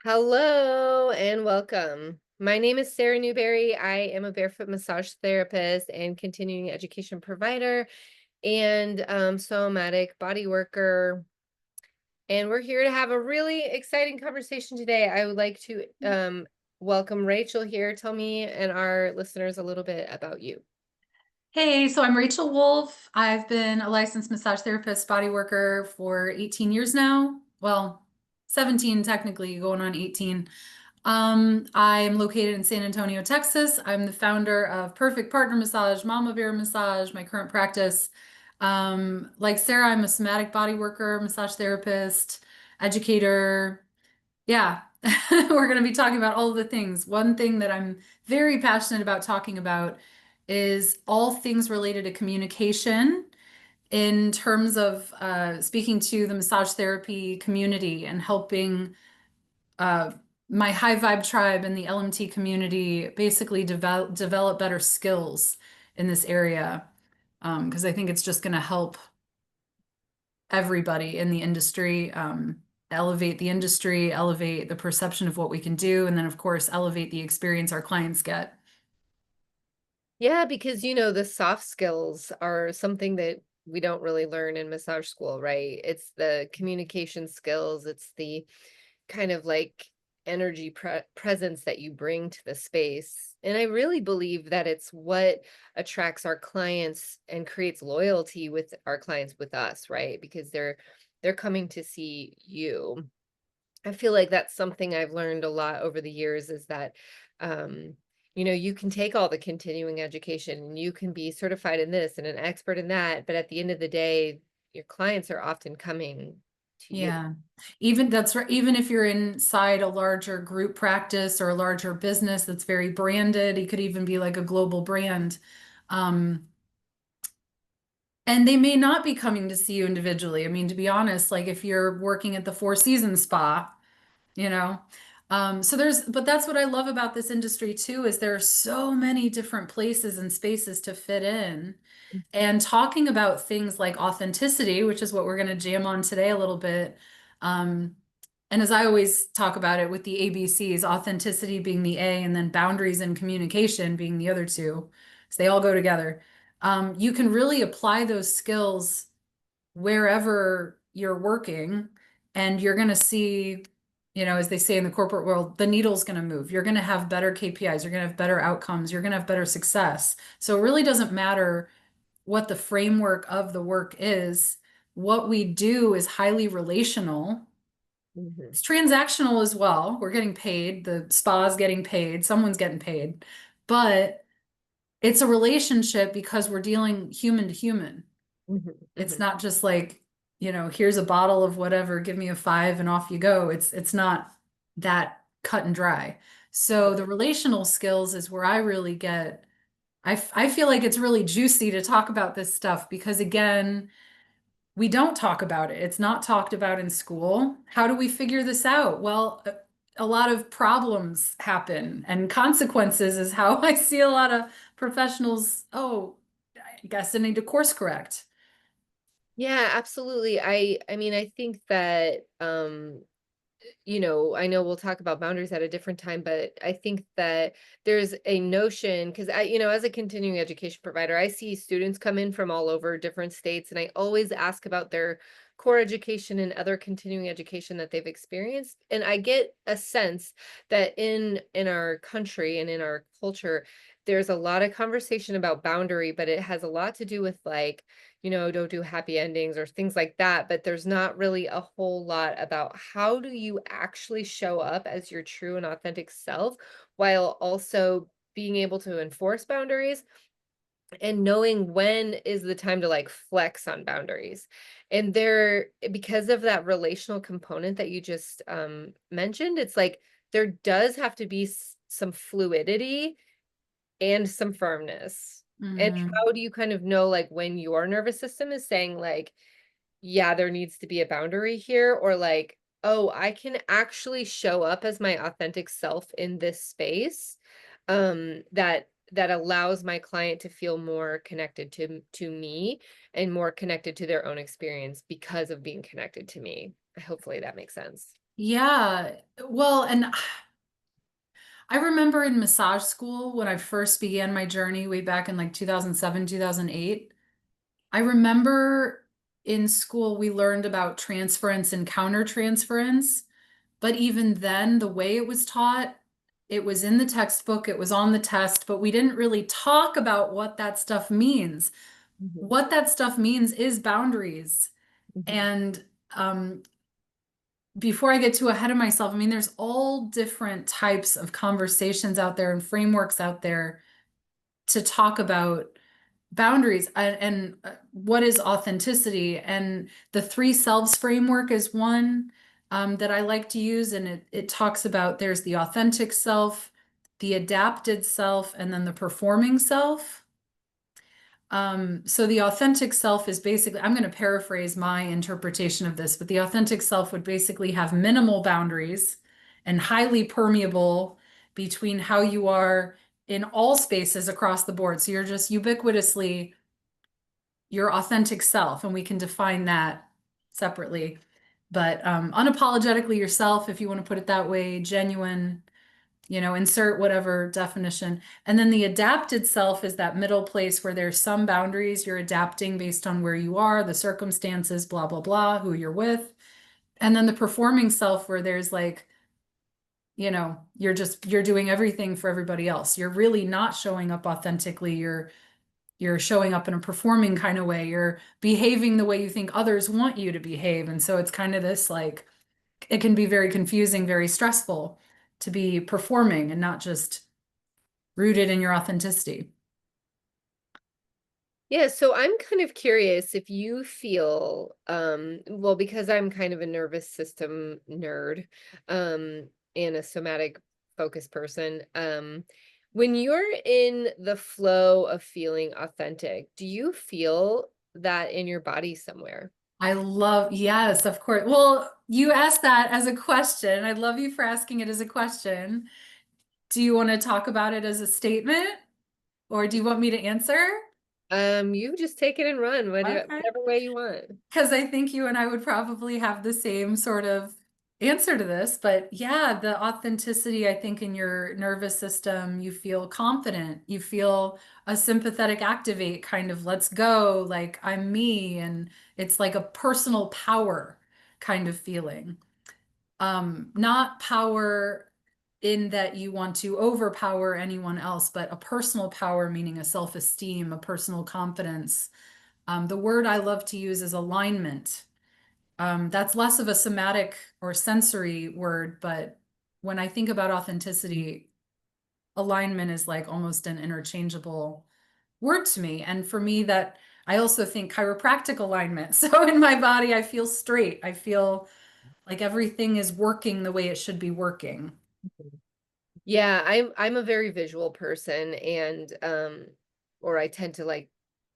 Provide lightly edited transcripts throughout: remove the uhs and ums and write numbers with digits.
Hello and welcome. My name is Sara Newberry. I am a barefoot massage therapist and continuing education provider and somatic body worker. And we're here to have a really exciting conversation today. I would like to welcome Rachel here. Tell me and our listeners a little bit about you. Hey, so I'm Rachel Wolff. I've been a licensed massage therapist, body worker for 18 years now. Well, 17 technically, going on 18. I'm located in San Antonio, Texas. I'm the founder of Perfect Partner Massage, Mama Bear Massage, my current practice. Like Sarah, I'm a somatic body worker, massage therapist, educator. Yeah, we're going to be talking about all of the things. One thing that I'm very passionate about talking about is all things related to communication in terms of speaking to the massage therapy community and helping uh, my high vibe tribe and the LMT community basically develop better skills in this area. Because I think it's just going to help everybody in the industry, elevate the industry, elevate the perception of what we can do, and then, of course, elevate the experience our clients get. Yeah, because the soft skills are something that we don't really learn in massage school, right? It's the communication skills, it's the kind of like energy presence that you bring to the space. And I really believe that it's what attracts our clients and creates loyalty with our clients with us, right? Because they're coming to see you. I feel like that's something I've learned a lot over the years is that, um, you can take all the continuing education and you can be certified in this and an expert in that, but at the end of the day, your clients are often coming to you. Yeah. Even that's right. Even if you're inside a larger group practice or a larger business that's very branded, it could even be like a global brand. Um, and they may not be coming to see you individually. I mean, to be honest, like if you're working at the Four Seasons spa, you know. But that's what I love about this industry too, is there are so many different places and spaces to fit in. And talking about things like authenticity, which is what we're going to jam on today a little bit. Um, and as I always talk about it with the ABCs, authenticity being the A, and then boundaries and communication being the other two. So they all go together. You can really apply those skills wherever you're working, and you're going to see, as they say in the corporate world, the needle's going to move. You're going to have better KPIs, you're going to have better outcomes, you're going to have better success. So it really doesn't matter what the framework of the work is. What we do is highly relational. Mhm. It's transactional as well. We're getting paid, the spa's getting paid, someone's getting paid, but it's a relationship because we're dealing human to human. Mhm, It's mhm, not just like, here's a bottle of whatever, give me a five and off you go. It's not that cut and dry. So the relational skills is where I really get, I feel like it's really juicy to talk about this stuff because again, we don't talk about it. It's not talked about in school. How do we figure this out? Well, a lot of problems happen and consequences is how I see a lot of professionals. Oh, I guess I need to course correct. Yeah, absolutely. I mean, I think that I know we'll talk about boundaries at a different time, but I think that there's a notion because as a continuing education provider, I see students come in from all over different states, and I always ask about their core education and other continuing education that they've experienced. And I get a sense that in our country and in our culture, there's a lot of conversation about boundary, but it has a lot to do with like don't do happy endings or things like that, but there's not really a whole lot about how do you actually show up as your true and authentic self while also being able to enforce boundaries and knowing when is the time to like flex on boundaries. And because of that relational component that you just mentioned, it's like there does have to be some fluidity and some firmness. And Mhm. how do you kind of know, like, when your nervous system is saying, like, yeah, there needs to be a boundary here, or like, oh, I can actually show up as my authentic self in this space, that allows my client to feel more connected to me and more connected to their own experience because of being connected to me. Hopefully that makes sense. Yeah. Well, and I remember in massage school when I first began my journey way back in like 2007, 2008. I remember in school we learned about transference and countertransference, but even then, the way it was taught, it was in the textbook, it was on the test, but we didn't really talk about what that stuff means. Mhm, What that stuff means is boundaries. mhm, And before I get too ahead of myself, I mean, there's all different types of conversations out there and frameworks out there to talk about boundaries and what is authenticity. And the three selves framework is one that I like to use. And it talks about there's the authentic self, the adapted self, and then the performing self. So the authentic self is basically, I'm going to paraphrase my interpretation of this, but the authentic self would basically have minimal boundaries and highly permeable between how you are in all spaces across the board. So you're just ubiquitously your authentic self, and we can define that separately. But unapologetically yourself, if you want to put it that way, genuine, insert whatever definition. And then the adapted self is that middle place where there's some boundaries you're adapting based on where you are, the circumstances, blah, blah, blah, who you're with. And then the performing self where there's like, you're doing everything for everybody else. You're really not showing up authentically. You're showing up in a performing kind of way. You're behaving the way you think others want you to behave. And so it's kind of this like, it can be very confusing, very stressful to be performing and not just rooted in your authenticity. Yeah, so I'm kind of curious if you feel, well, because I'm kind of a nervous system nerd, and a somatic focused person, when you're in the flow of feeling authentic, do you feel that in your body somewhere? I love, yes, of course. Well, you asked that as a question. I love you for asking it as a question. Do you want to talk about it as a statement or do you want me to answer? You just take it and run, Okay. whatever way you want. Because I think you and I would probably have the same sort of answer to this. But yeah, the authenticity, I think, in your nervous system, you feel confident. You feel a sympathetic activate, kind of let's go, like I'm me. And it's like a personal power kind of feeling. Not power in that you want to overpower anyone else, but a personal power, meaning a self-esteem, a personal confidence. The word I love to use is alignment. That's less of a somatic or sensory word, but when I think about authenticity, alignment is like almost an interchangeable word to me. And for me, that I also think chiropractic alignment. So in my body, I feel straight. I feel like everything is working the way it should be working. Yeah, I'm a very visual person, and or I tend to like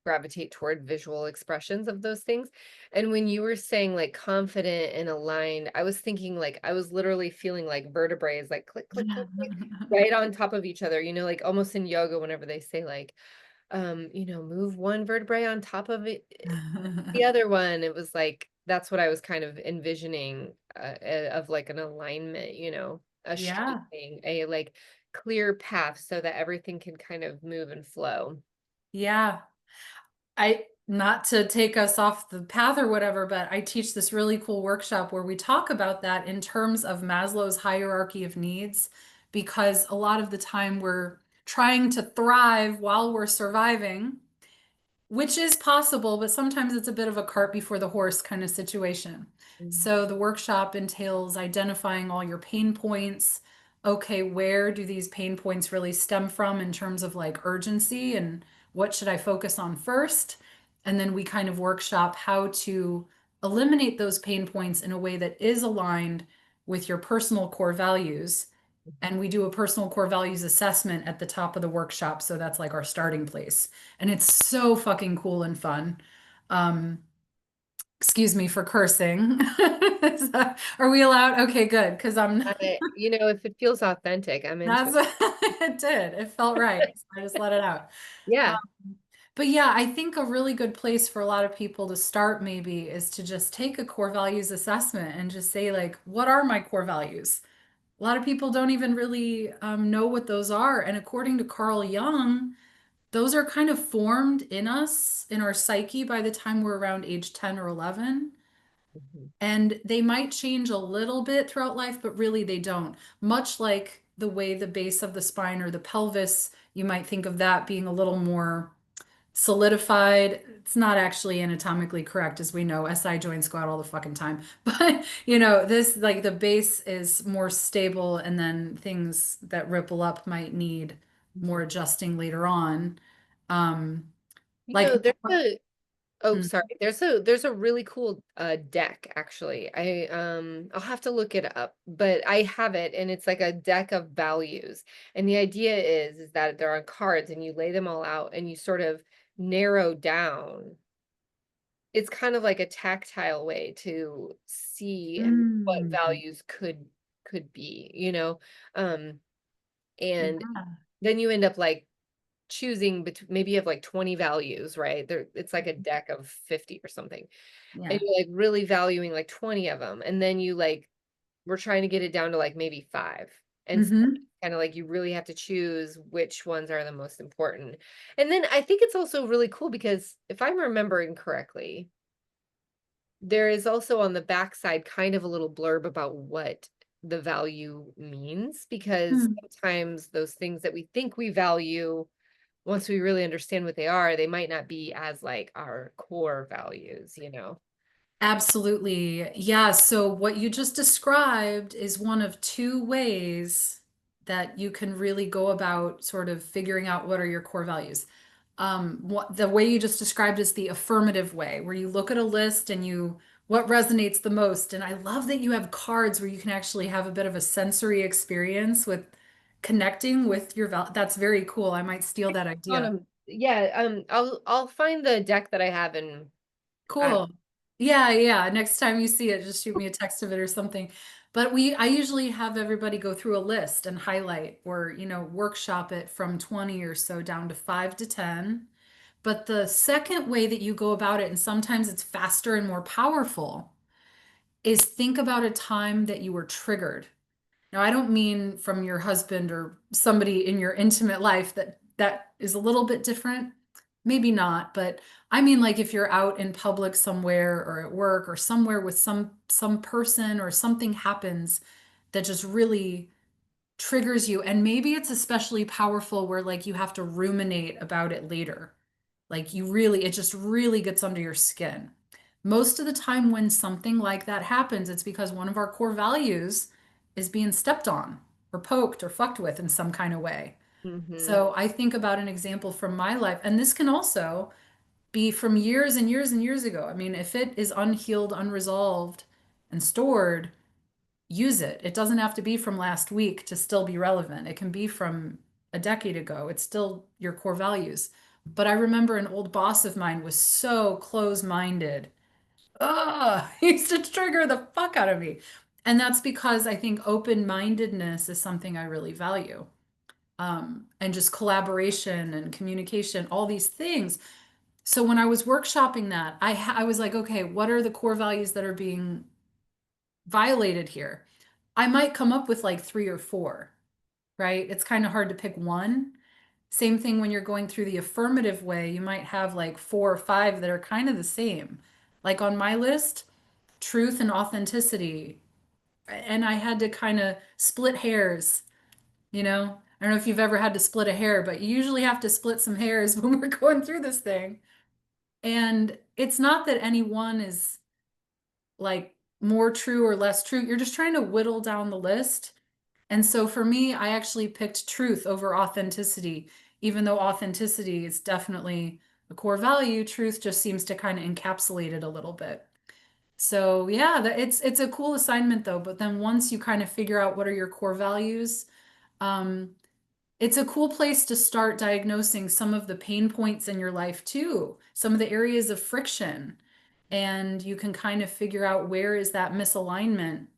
gravitate toward visual expressions of those things. And when you were saying like confident and aligned, I was thinking like I was literally feeling like vertebrae is like click click click click right on top of each other, like almost in yoga whenever they say like move one vertebrae on top of it, the other one, it was like that's what I was kind of envisioning, of like an alignment, a Yeah, shaping, a like clear path so that everything can kind of move and flow. yeah. I not to take us off the path or whatever, but I teach this really cool workshop where we talk about that in terms of Maslow's hierarchy of needs, because a lot of the time we're trying to thrive while we're surviving, which is possible, but sometimes it's a bit of a cart before the horse kind of situation. Mhm. So the workshop entails identifying all your pain points. Okay, where do these pain points really stem from in terms of like urgency and what should I focus on first? And then we kind of workshop how to eliminate those pain points in a way that is aligned with your personal core values. And we do a personal core values assessment at the top of the workshop. So that's like our starting place. And it's so fucking cool and fun. Um, excuse me for cursing. Are we allowed? Okay, good. Because If it feels authentic, I'm into that's it. it did. It felt right. So I just let it out. Yeah. But yeah, I think a really good place for a lot of people to start maybe is to just take a core values assessment and just say, like, what are my core values? A lot of people don't even really know what those are. And according to Carl Jung, those are kind of formed in us, in our psyche by the time we're around age 10 or 11. Mhm. And they might change a little bit throughout life, but really they don't. Much like the way the base of the spine or the pelvis, you might think of that being a little more solidified. It's not actually anatomically correct, as we know. SI joints go out all the fucking time. But, this, like, the base is more stable, and then things that ripple up might need more Mhm. adjusting later on. Um, You like, know, there's a oh, mm, sorry. There's a really cool deck actually. I'll have to look it up, but I have it and it's like a deck of values. And the idea is that they're on cards and you lay them all out and you sort of narrow down. It's kind of like a tactile way to see what mm, values could be, you know? Um, and yeah, then you end up like choosing between maybe you have like 20 values, right? There it's like a deck of 50 or something. And yeah. you're like really valuing like 20 of them. And then you like we're trying to get it down to like maybe five. And so Hmm. kind of like you really have to choose which ones are the most important. And then I think it's also really cool because if I'm remembering correctly, there is also on the backside kind of a little blurb about what the value means because sometimes those things that we think we value, once we really understand what they are, they might not be as like our core values, you know? Absolutely. Yeah. So, what you just described is one of two ways that you can really go about sort of figuring out what are your core values. The way you just described is the affirmative way, where you look at a list and what resonates the most. And I love that you have cards where you can actually have a bit of a sensory experience with connecting with your val. That's very cool. I might steal that On idea. 'em. Yeah, I'll find the deck that I have and I Cool. Yeah, yeah. Next time you see it, just shoot me a text of it or something. But I usually have everybody go through a list and highlight or, workshop it from 20 or so down to 5 to 10. But the second way that you go about it, and sometimes it's faster and more powerful, is think about a time that you were triggered. Now, I don't mean from your husband or somebody in your intimate life, that is a little bit different. Maybe not, but I mean, like, if you're out in public somewhere or at work or somewhere with some person, or something happens that just really triggers you, and maybe it's especially powerful where, like, you have to ruminate about it later. Like, it just really gets under your skin. Most of the time when something like that happens, it's because one of our core values is being stepped on or poked or fucked with in some kind of way. Mhm. So I think about an example from my life, and this can also be from years and years and years ago. I mean, if it is unhealed, unresolved, and stored, use it. It doesn't have to be from last week to still be relevant. It can be from a decade ago. It's still your core values. But I remember an old boss of mine was so close-minded. He used to trigger the fuck out of me. And that's because I think open-mindedness is something I really value. And just collaboration and communication, all these things. So when I was workshopping that, I was like, okay, what are the core values that are being violated here? I might come up with like three or four, right? It's kind of hard to pick one. Same thing when you're going through the affirmative way, you might have like four or five that are kind of the same. Like on my list, truth and authenticity. And I had to kind of split hairs, you know? I don't know if you've ever had to split a hair, but you usually have to split some hairs when we're going through this thing. And it's not that any one is like more true or less true. You're just trying to whittle down the list. And so for me, I actually picked truth over authenticity, even though authenticity is definitely a core value. Truth just seems to kind of encapsulate it a little bit. So yeah, it's a cool assignment though. But then once you kind of figure out what are your core values, um, it's a cool place to start diagnosing some of the pain points in your life too, some of the areas of friction. And you can kind of figure out where is that misalignment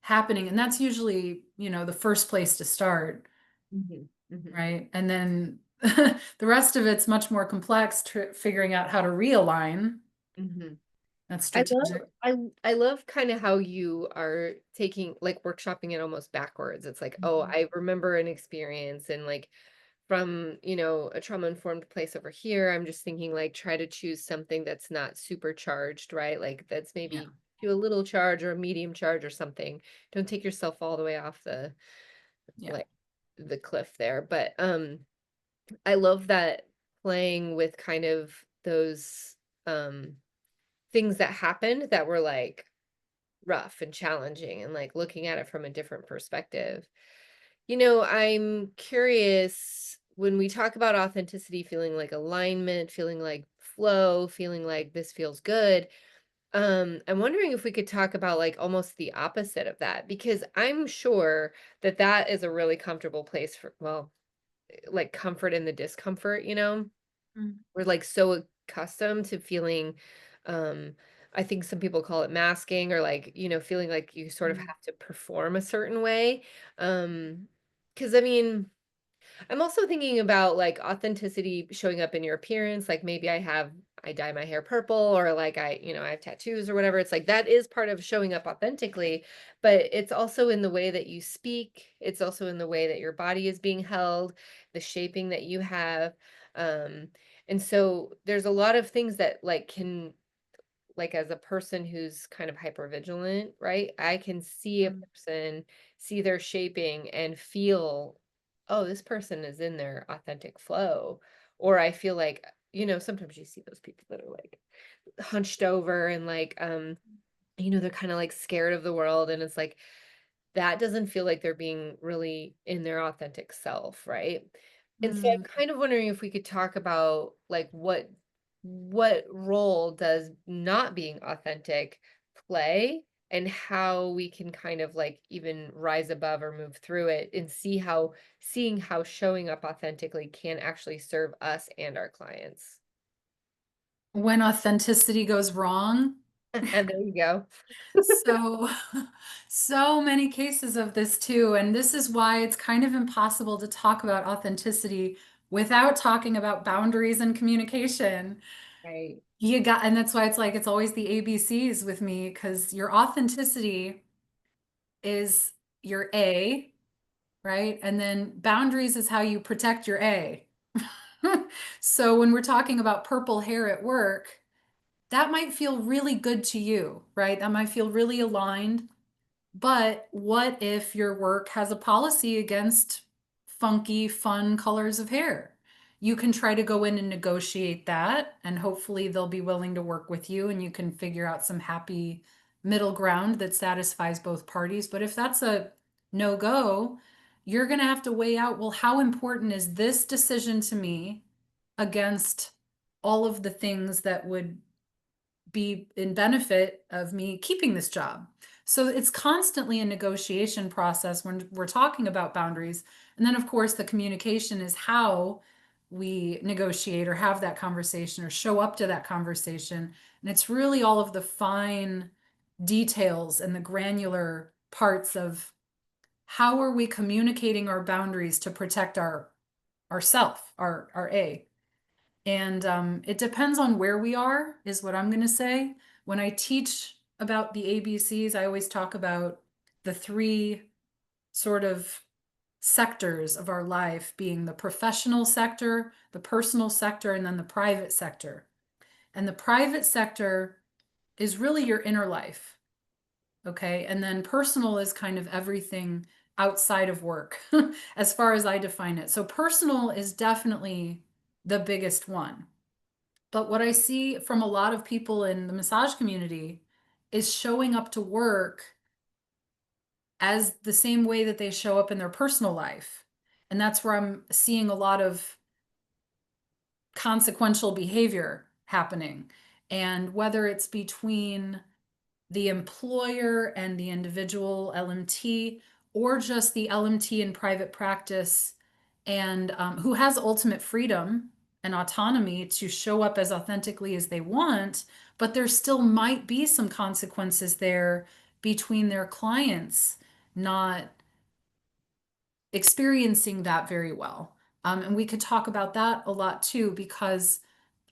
happening. And that's usually, the first place to start, Mhm. Mhm. right? And then The rest of it's much more complex, figuring out how to realign. Mhm. That's I strategic. love I love kind of how you are taking like workshopping it almost backwards. It's like, oh, Mhm. I remember an experience and like from, a trauma informed place over here, I'm just thinking like try to choose something that's not supercharged, right? Like that's Yeah, maybe do a little charge or a medium charge or something. Don't take yourself all the way off the yeah. like the cliff there. But I love that playing with kind of those things that happened that were like rough and challenging and like looking at it from a different perspective. I'm curious when we talk about authenticity, feeling like alignment, feeling like flow, feeling like this feels good. I'm wondering if we could talk about like almost the opposite of that because I'm sure that that is a really comfortable place for, well, like comfort in the discomfort, Mm. we're like so accustomed to feeling um I think some people call it masking or like, feeling like you sort of Mm. have to perform a certain way. Because I mean, I'm also thinking about like authenticity showing up in your appearance. Like maybe I dye my hair purple or like I have tattoos or whatever. It's like that is part of showing up authentically, but it's also in the way that you speak. It's also in the way that your body is being held, the shaping that you have. Um, and so there's a lot of things that like can like as a person who's kind of hyper vigilant, right? I can see a Mm. person, see their shaping and feel, oh, this person is in their authentic flow. Or I feel like, sometimes you see those people that are like hunched over and like they're kind of like scared of the world and it's like that doesn't feel like they're being really in their authentic self, right? And so I'm Mm. kind of wondering if we could talk about like what role does not being authentic play and how we can kind of like even rise above or move through it and seeing how showing up authentically can actually serve us and our clients. When authenticity goes wrong, And there you go. so so many cases of this too, and this is why it's kind of impossible to talk about authenticity without talking about boundaries and communication. Right. And that's why it's like it's always the ABCs with me, because your authenticity is your A, right? And then boundaries is how you protect your A. So when we're talking about purple hair at work, that might feel really good to you, right? That might feel really aligned. But what if your work has a policy against funky, fun colors of hair? You can try to go in and negotiate that, and hopefully they'll be willing to work with you and you can figure out some happy middle ground that satisfies both parties. But if that's a no go, you're going to have to weigh out, well, how important is this decision to me against all of the things that would be in benefit of me keeping this job. So it's constantly a negotiation process when we're talking about boundaries. And then, of course, the communication is how we negotiate or have that conversation or show up to that conversation. And it's really all of the fine details and the granular parts of how are we communicating our boundaries to protect our self, our A. And it depends on where we are, is what I'm going to say. When I teach about the ABCs, I always talk about the three sort of sectors of our life being the professional sector, the personal sector, and then the private sector. And the private sector is really your inner life. Okay. And then personal is kind of everything outside of work, as far as I define it. So personal is definitely the biggest one. But what I see from a lot of people in the massage community is showing up to work as the same way that they show up in their personal life. And that's where I'm seeing a lot of consequential behavior happening. And whether it's between the employer and the individual LMT, or just the LMT in private practice, and who has ultimate freedom and autonomy to show up as authentically as they want, but there still might be some consequences there between their clients not experiencing that very well. And we could talk about that a lot too, because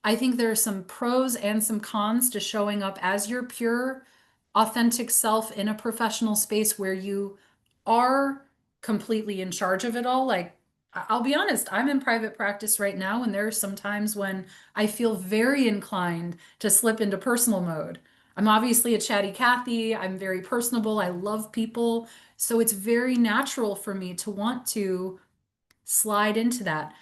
I think there are some pros and some cons to showing up as your pure, authentic self in a professional space where you are completely in charge of it all. Like, I'll be honest, I'm in private practice right now, and there are some times when I feel very inclined to slip into personal mode. I'm obviously a chatty Cathy. I'm very personable. I love people. So it's very natural for me to want to slide into that.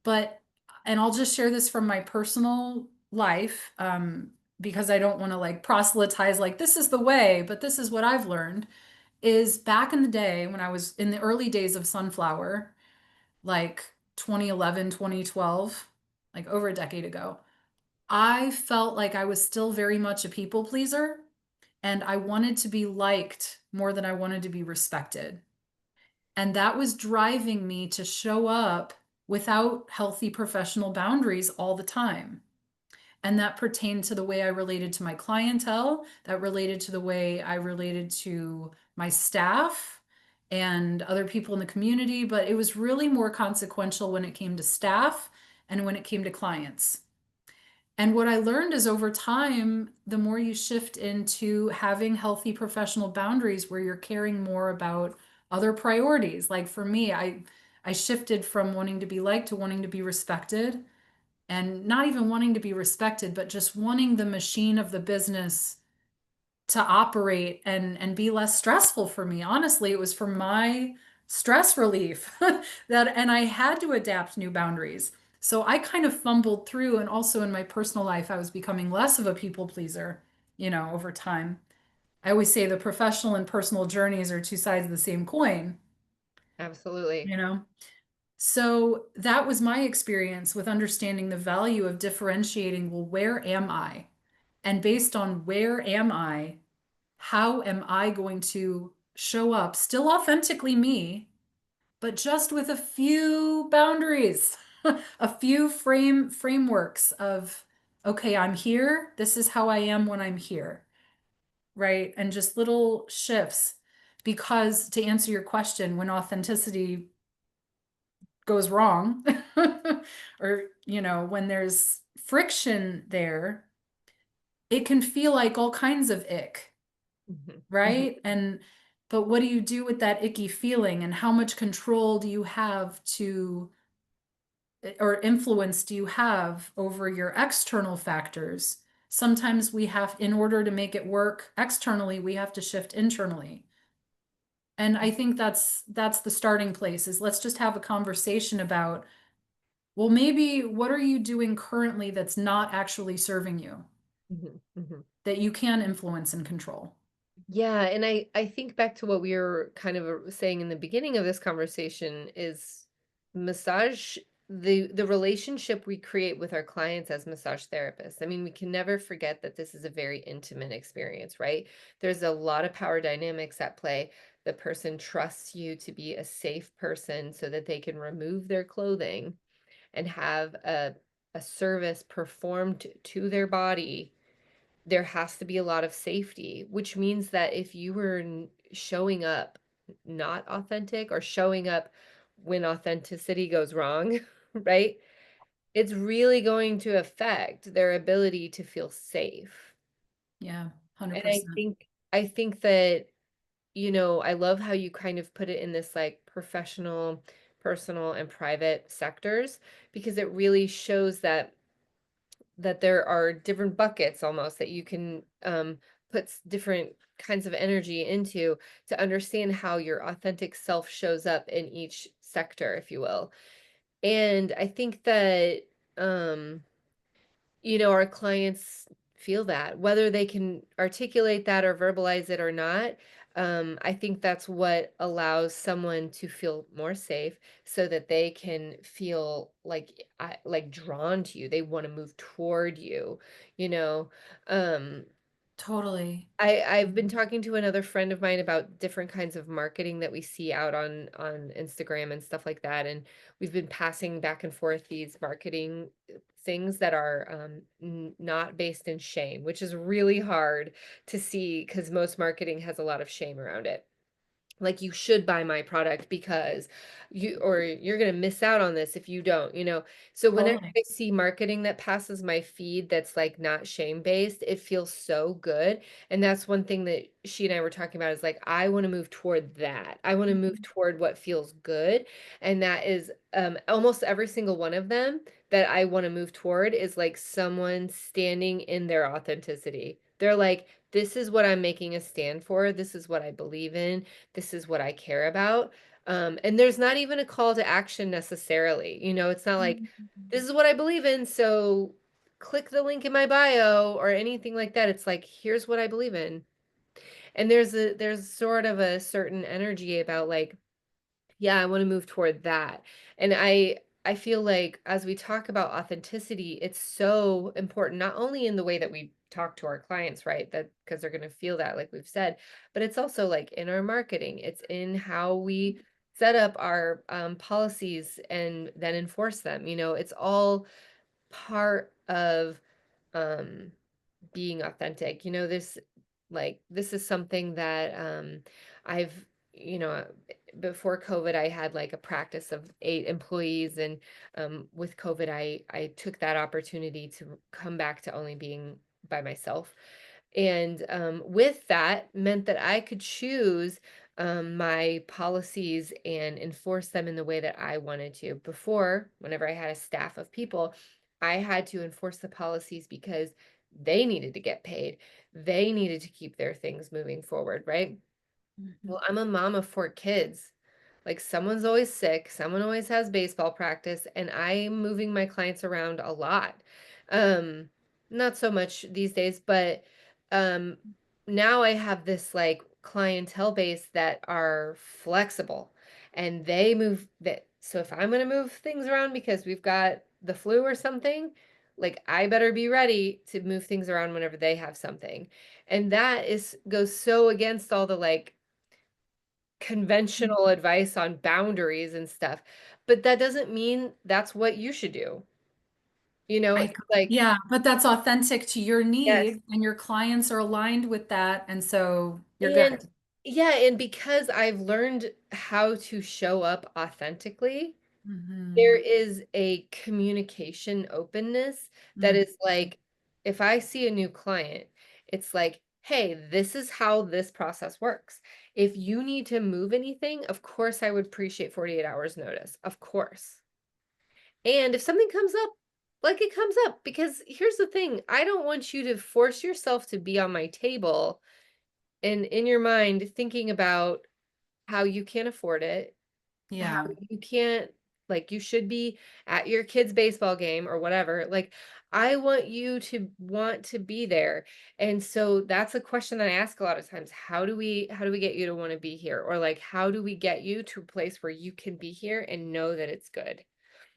But, and I'll just share this from my personal life, because I don't want to like proselytize, like, this is the way, but this is what I've learned is back in the day when I was in the early days of Sunflower, like 2011, 2012, like over a decade ago, I felt like I was still very much a people pleaser and I wanted to be liked more than I wanted to be respected. And that was driving me to show up without healthy professional boundaries all the time. And that pertained to the way I related to my clientele, that related to the way I related to my staff and other people in the community. But it was really more consequential when it came to staff and when it came to clients. And what I learned is over time, the more you shift into having healthy professional boundaries where you're caring more about other priorities. Like for me, I shifted from wanting to be liked to wanting to be respected, and not even wanting to be respected, but just wanting the machine of the business to operate and be less stressful for me. Honestly, it was for my stress relief that, and I had to adapt new boundaries. So I kind of fumbled through, and also in my personal life, I was becoming less of a people pleaser, over time. I always say the professional and personal journeys are two sides of the same coin, Absolutely. you know? So that was my experience with understanding the value of differentiating, well, where am I? And based on where am I, how am I going to show up still authentically me, but just with a few boundaries, a few frameworks of, okay, I'm here. This is how I am when I'm here, right? And just little shifts. Because to answer your question, when authenticity goes wrong, or, when there's friction there, it can feel like all kinds of ick, Mhm, mhm, right? But what do you do with that icky feeling, and how much control do you have or influence do you have over your external factors? Sometimes in order to make it work externally, we have to shift internally. And I think that's the starting place, is let's just have a conversation about, well, maybe what are you doing currently that's not actually serving you, mhm, mhm. that you can influence and control? Yeah, and I think back to what we were kind of saying in the beginning of this conversation is massage the relationship we create with our clients as massage therapists. I mean, we can never forget that this is a very intimate experience, right? There's a lot of power dynamics at play. The person trusts you to be a safe person so that they can remove their clothing and have a service performed to their body. There has to be a lot of safety, which means that if you were showing up not authentic, or showing up when authenticity goes wrong, right? It's really going to affect their ability to feel safe. Yeah, And 100%. I think that, I love how you kind of put it in this like professional, personal, and private sectors, because it really shows that there are different buckets almost that you can put different kinds of energy into to understand how your authentic self shows up in each sector, if you will. And I think that um, our clients feel that, whether they can articulate that or verbalize it or not. I think that's what allows someone to feel more safe, so that they can feel like drawn to you. They want to move toward you, you know. Um, Totally. I've been talking to another friend of mine about different kinds of marketing that we see out on Instagram and stuff like that, and we've been passing back and forth these marketing things that are not based in shame, which is really hard to see because most marketing has a lot of shame around it. like you should buy my product because or you're going to miss out on this if you don't, so whenever Totally. I see marketing that passes my feed that's like not shame based, it feels so good. And that's one thing that she and I were talking about, is like, I want to move toward that. I want to move Mhm. toward what feels good. And that is almost every single one of them that I want to move toward is like someone standing in their authenticity. They're like, this is what I'm making a stand for, this is what I believe in, this is what I care about. And there's not even a call to action necessarily. It's not like, this is what I believe in, so click the link in my bio or anything like that. It's like, here's what I believe in. And there's sort of a certain energy about like, yeah, I want to move toward that. And I feel like as we talk about authenticity, it's so important, not only in the way that we talk to our clients, right? That because they're going to feel that, like we've said, but it's also like in our marketing, it's in how we set up our policies and then enforce them. It's all part of um being authentic. This is something that I've, you know, before COVID, I had like a practice of 8 employees, and with COVID, I took that opportunity to come back to only being by myself. And with that meant that I could choose my policies and enforce them in the way that I wanted to. Before, whenever I had a staff of people, I had to enforce the policies because they needed to get paid. They needed to keep their things moving forward, right? Mhm. Well, I'm a mom of 4 kids. Like, someone's always sick, someone always has baseball practice, and I'm moving my clients around a lot. Um, Not so much these days, but um now I have this like clientele base that are flexible, and they move that. So if I'm going to move things around because we've got the flu or something, like I better be ready to move things around whenever they have something. And that is goes so against all the like conventional advice on boundaries and stuff. But that doesn't mean that's what you should do. I, It's like, yeah, but that's authentic to your yes. needs and your clients are aligned with that. And so you're And good. yeah, and because I've learned how to show up authentically, there Mhm. is a communication openness that Mhm. is like, if I see a new client, it's like, hey, this is how this process works. If you need to move anything, of course, I would appreciate 48 hours notice. Of course. And if something comes up, like it comes up, because here's the thing, I don't want you to force yourself to be on my table and in your mind thinking about how you can't afford it, how Yeah. you can't, like, you should be at your kid's baseball game or whatever. Like, I want you to want to be there. And so that's a question that I ask a lot of times. How do we get you to want to be here? Or like, how do we get you to a place where you can be here and know that it's good?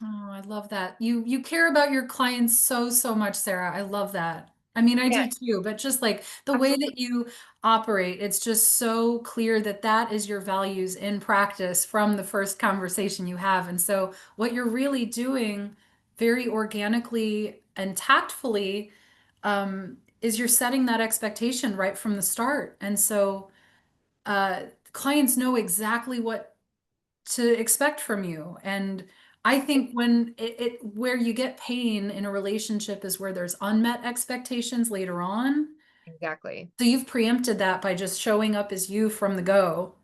Oh, I love that. You care about your clients so, so much, Sarah. I love that. I mean, I Yeah, do too, but just like the way absolutely. that you operate, it's just so clear that that is your values in practice from the first conversation you have. And so what you're really doing very organically and tactfully is you're setting that expectation right from the start. And so clients know exactly what to expect from you. And I think when where you get pain in a relationship is where there's unmet expectations later on. Exactly. So you've preempted that by just showing up as you from the go.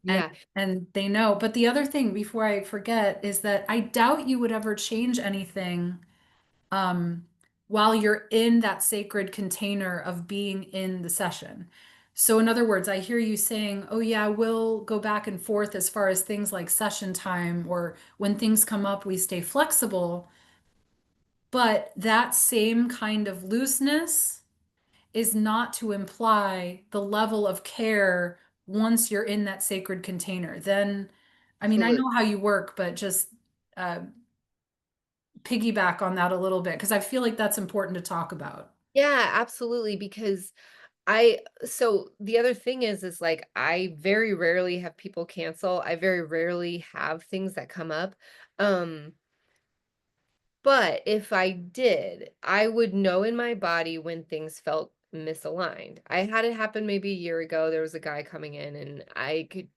And Yeah. and they know. But the other thing before I forget is that I doubt you would ever change anything um, while you're in that sacred container of being in the session. So, in other words, I hear you saying, oh, yeah, we'll go back and forth as far as things like session time, or when things come up, we stay flexible. But that same kind of looseness is not to imply the level of care once you're in that sacred container. Then, I mean, I Absolutely. know how you work, but just uh, piggyback on that a little bit because I feel like that's important to talk about. Yeah, absolutely. Because so the other thing is like, I very rarely have people cancel. I very rarely have things that come up. Um, but if I did, I would know in my body when things felt misaligned. I had it happen maybe a year ago. There was a guy coming in, and I could.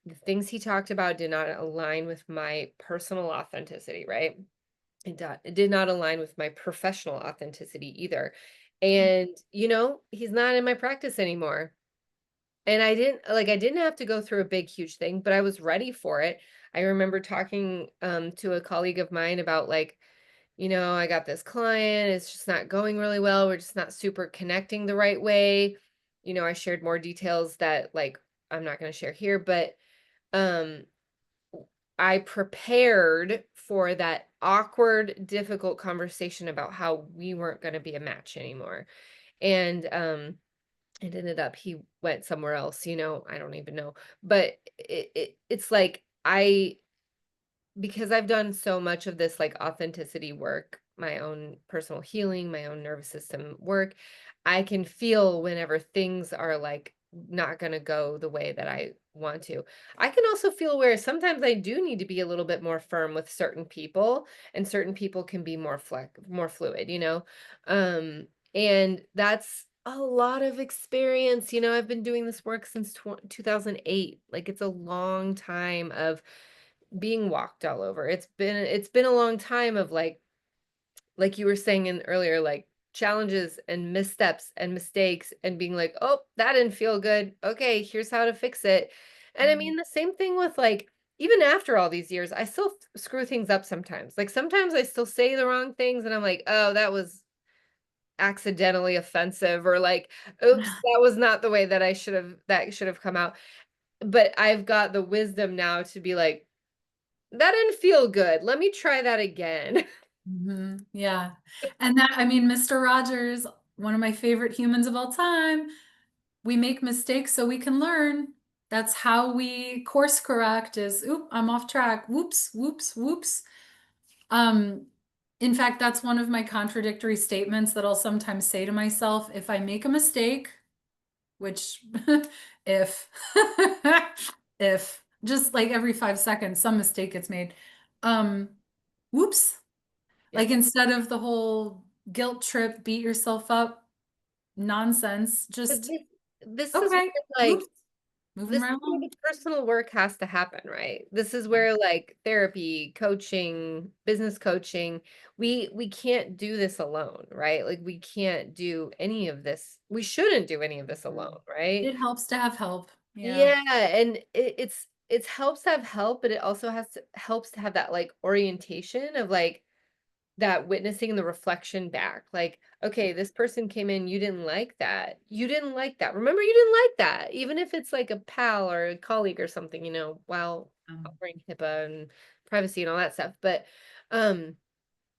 The things he talked about did not align with my personal authenticity, right? It did not align with my professional authenticity either. And, he's not in my practice anymore. And I didn't have to go through a big, huge thing, but I was ready for it. I remember talking to a colleague of mine about like, I got this client, it's just not going really well. We're just not super connecting the right way. I shared more details that like I'm not going to share here, but um I prepared for that awkward, difficult conversation about how we weren't going to be a match anymore. And it ended up he went somewhere else, I don't even know. But it's like because I've done so much of this like authenticity work, my own personal healing, my own nervous system work, I can feel whenever things are like not going to go the way that I want to. I can also feel where sometimes I do need to be a little bit more firm with certain people, and certain people can be more fluid, Um and that's a lot of experience. I've been doing this work since 2008. Like it's a long time of being walked all over. It's been a long time of like you were saying in earlier, like challenges and missteps and mistakes and being like, "Oh, that didn't feel good. Okay, here's how to fix it." And I Mhm. mean the same thing with like even after all these years, I still screw things up sometimes. Like sometimes I still say the wrong things and I'm like, "Oh, that was accidentally offensive," or like, "Oops, that was not the way that should have come out." But I've got the wisdom now to be like, that didn't feel good. Let me try that again. Mhm. Yeah. And that, I mean, Mr. Rogers, one of my favorite humans of all time, we make mistakes so we can learn. That's how we course correct is, oop, I'm off track. Whoops, whoops, whoops. Um, in fact, that's one of my contradictory statements that I'll sometimes say to myself. If I make a mistake, which if if just like every 5 seconds some mistake gets made, um, whoops. Yeah. Like instead of the whole guilt trip, beat yourself up nonsense, But just this is okay, where, whoops, like, moving this right is where along. the personal work has to happen, right? This is where, like, therapy, coaching, business coaching, we can't do this alone, right? Like, we can't do any of this. We shouldn't do any of this alone, right? It helps to have help. Yeah. Yeah, and it's helps to have help, but it also helps to have that, like, orientation of, like, that witnessing the reflection back, like, "Okay, this person came in, you didn't like that. You didn't like that. Remember you didn't like that." Even if it's like a pal or a colleague or something, while Um, offering HIPAA and privacy and all that stuff, but, um,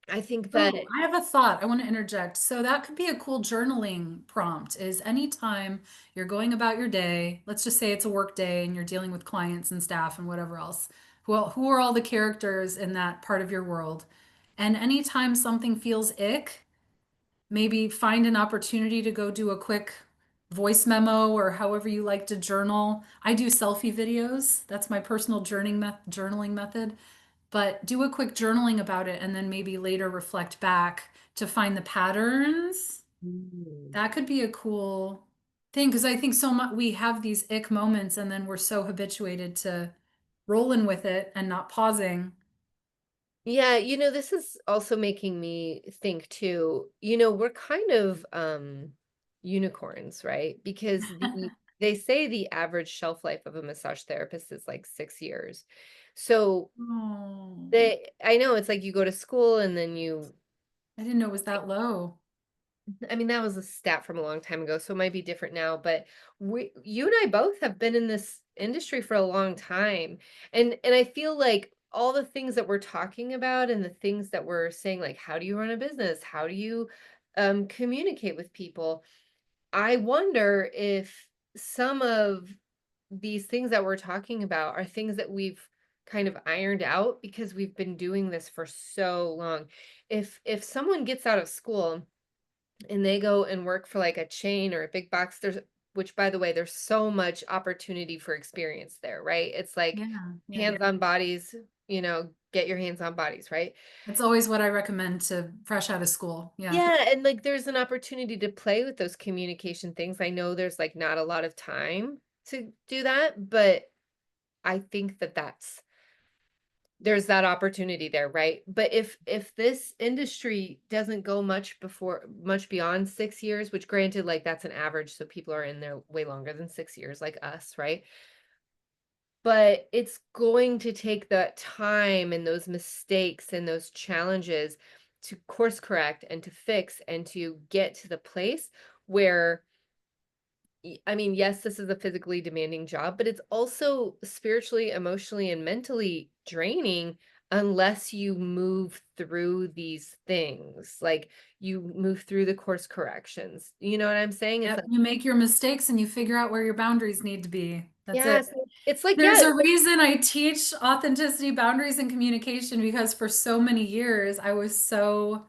I think that Oh, I have a thought. I want to interject. So that could be a cool journaling prompt is anytime you're going about your day, let's just say it's a work day and you're dealing with clients and staff and whatever else. Who are all the characters in that part of your world? And anytime something feels ick, maybe find an opportunity to go do a quick voice memo or however you like to journal. I do selfie videos. That's my personal journaling method. But do a quick journaling about it and then maybe later reflect back to find the patterns. Mm. That could be a cool thing because I think so much we have these ick moments and then we're so habituated to rolling with it and not pausing. Yeah, this is also making me think too, we're kind of, unicorns, right? Because they say the average shelf life of a massage therapist is like 6 years. So Oh, I know it's like you go to school and then I didn't know it was that low. I mean, that was a stat from a long time ago, so it might be different now, but you and I both have been in this industry for a long time. And I feel like all the things that we're talking about and the things that we're saying, like, how do you run a business? How do you communicate with people? I wonder if some of these things that we're talking about are things that we've kind of ironed out because we've been doing this for so long. If someone gets out of school and they go and work for like a chain or a big box, which by the way, there's so much opportunity for experience there, right? It's like Yeah, yeah. hands on bodies, get your hands on bodies, right? That's always what I recommend to fresh out of school. Yeah. Yeah, and like there's an opportunity to play with those communication things. I know there's like not a lot of time to do that, but I think that there's that opportunity there, right? But if this industry doesn't go much beyond 6 years, which granted, like, that's an average, so people are in there way longer than 6 years like us, right? But it's going to take that time and those mistakes and those challenges to course correct and to fix and to get to the place where I mean, yes, this is a physically demanding job, but it's also spiritually, emotionally, and mentally draining unless you move through these things. Like, you move through the course corrections. You know what I'm saying? It's Yep, like, you make your mistakes and you figure out where your boundaries need to be. That's it. yes, it's like, There's yeah, a reason I teach authenticity, boundaries, and communication because for so many years I was so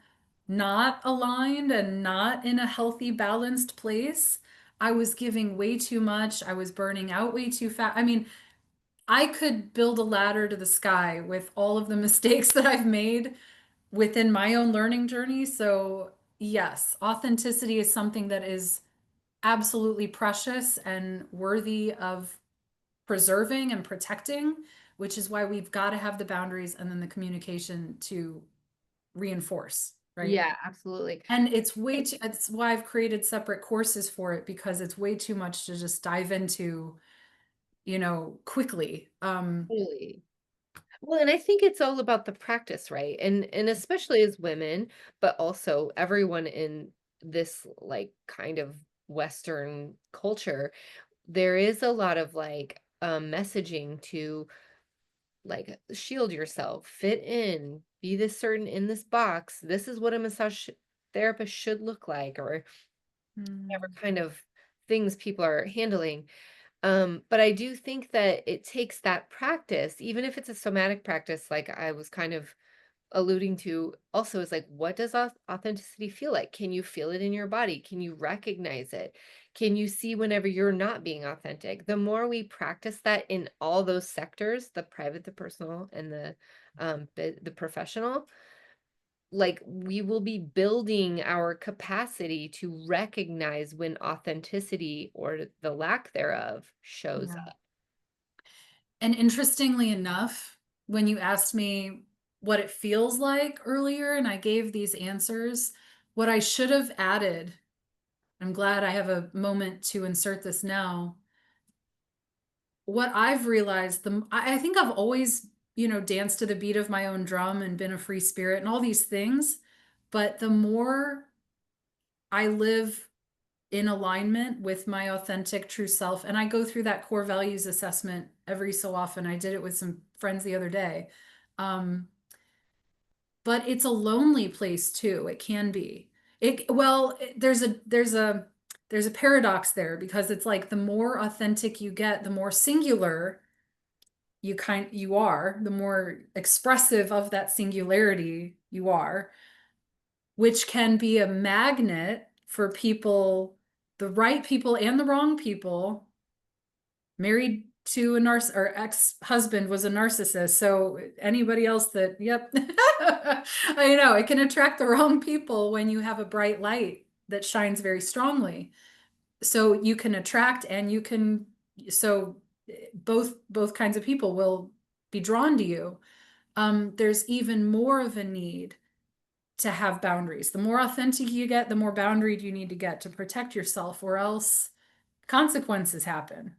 not aligned and not in a healthy, balanced place. I was giving way too much. I was burning out way too fast. I mean, I could build a ladder to the sky with all of the mistakes that I've made within my own learning journey. So, yes, authenticity is something that is absolutely precious and worthy of preserving and protecting, which is why we've got to have the boundaries and then the communication to reinforce, right? yeah, absolutely. And it's why I've created separate courses for it because it's way too much to just dive into, quickly. Totally. Well, and I think it's all about the practice, right? And especially as women, but also everyone in this like kind of Western culture, there is a lot of like messaging to like shield yourself, fit in, be this certain in this box. This is what a massage therapist should look like, or whatever Mm, kind of things people are handling. But I do think that it takes that practice, even if it's a somatic practice, like I was kind of alluding to also, is like, what does authenticity feel like? Can you feel it in your body? Can you recognize it? Can you see whenever you're not being authentic? The more we practice that in all those sectors, the private, the personal, and the professional, like, we will be building our capacity to recognize when authenticity or the lack thereof shows yeah. up. And interestingly enough, when you asked me what it feels like earlier and I gave these answers, what I should have added, I'm glad I have a moment to insert this now. What I've realized, I think I've always, danced to the beat of my own drum and been a free spirit and all these things. But the more I live in alignment with my authentic true self, and I go through that core values assessment every so often. I did it with some friends the other day. Um, but it's a lonely place too. It can be. There's a paradox there because it's like the more authentic you get, the more singular you are, the more expressive of that singularity you are, which can be a magnet for people, the right people and the wrong people. Married to a narciss or ex-husband was a narcissist. So anybody else that, yep. I know it can attract the wrong people when you have a bright light that shines very strongly. So you can attract and you can, so both kinds of people will be drawn to you. There's even more of a need to have boundaries. The more authentic you get, the more boundaried you need to get to protect yourself, or else consequences happen.